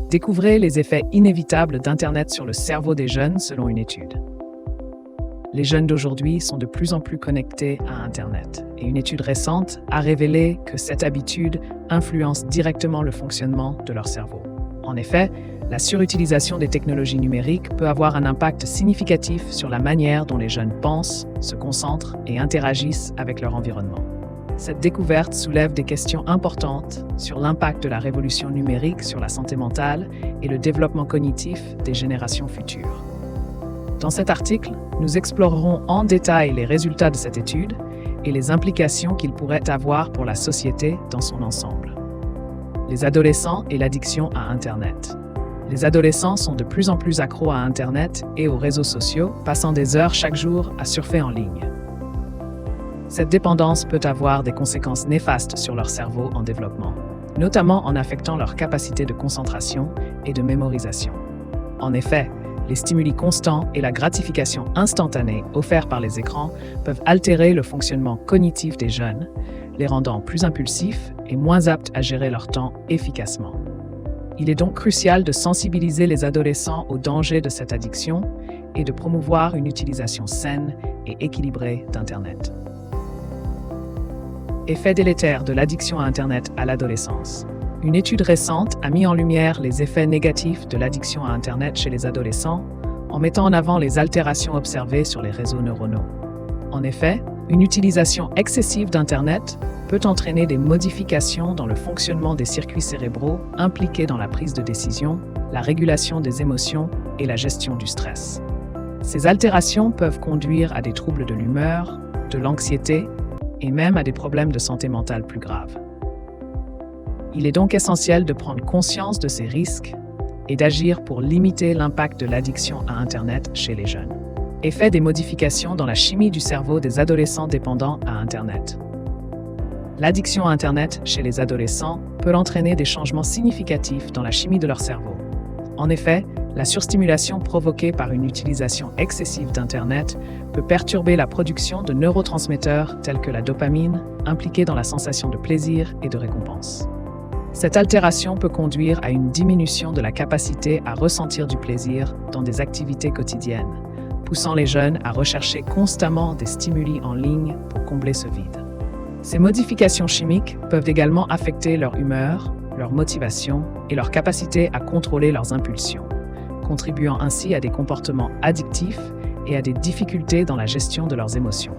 Découvrez les effets inévitables d'Internet sur le cerveau des jeunes selon une étude. Les jeunes d'aujourd'hui sont de plus en plus connectés à Internet et une étude récente a révélé que cette habitude influence directement le fonctionnement de leur cerveau. En effet, la surutilisation des technologies numériques peut avoir un impact significatif sur la manière dont les jeunes pensent, se concentrent et interagissent avec leur environnement. Cette découverte soulève des questions importantes sur l'impact de la révolution numérique sur la santé mentale et le développement cognitif des générations futures. Dans cet article, nous explorerons en détail les résultats de cette étude et les implications qu'il pourrait avoir pour la société dans son ensemble. Les adolescents et l'addiction à Internet. Les adolescents sont de plus en plus accros à Internet et aux réseaux sociaux, passant des heures chaque jour à surfer en ligne. Cette dépendance peut avoir des conséquences néfastes sur leur cerveau en développement, notamment en affectant leur capacité de concentration et de mémorisation. En effet, les stimuli constants et la gratification instantanée offerts par les écrans peuvent altérer le fonctionnement cognitif des jeunes, les rendant plus impulsifs et moins aptes à gérer leur temps efficacement. Il est donc crucial de sensibiliser les adolescents aux dangers de cette addiction et de promouvoir une utilisation saine et équilibrée d'Internet. Effets délétères de l'addiction à Internet à l'adolescence. Une étude récente a mis en lumière les effets négatifs de l'addiction à Internet chez les adolescents en mettant en avant les altérations observées sur les réseaux neuronaux. En effet, une utilisation excessive d'Internet peut entraîner des modifications dans le fonctionnement des circuits cérébraux impliqués dans la prise de décision, la régulation des émotions et la gestion du stress. Ces altérations peuvent conduire à des troubles de l'humeur, de l'anxiété et même à des problèmes de santé mentale plus graves. Il est donc essentiel de prendre conscience de ces risques et d'agir pour limiter l'impact de l'addiction à Internet chez les jeunes. Effet des modifications dans la chimie du cerveau des adolescents dépendants à Internet. L'addiction à Internet chez les adolescents peut entraîner des changements significatifs dans la chimie de leur cerveau. En effet, la surstimulation provoquée par une utilisation excessive d'Internet peut perturber la production de neurotransmetteurs tels que la dopamine, impliquée dans la sensation de plaisir et de récompense. Cette altération peut conduire à une diminution de la capacité à ressentir du plaisir dans des activités quotidiennes, poussant les jeunes à rechercher constamment des stimuli en ligne pour combler ce vide. Ces modifications chimiques peuvent également affecter leur humeur, leur motivation et leur capacité à contrôler leurs impulsions, contribuant ainsi à des comportements addictifs et à des difficultés dans la gestion de leurs émotions.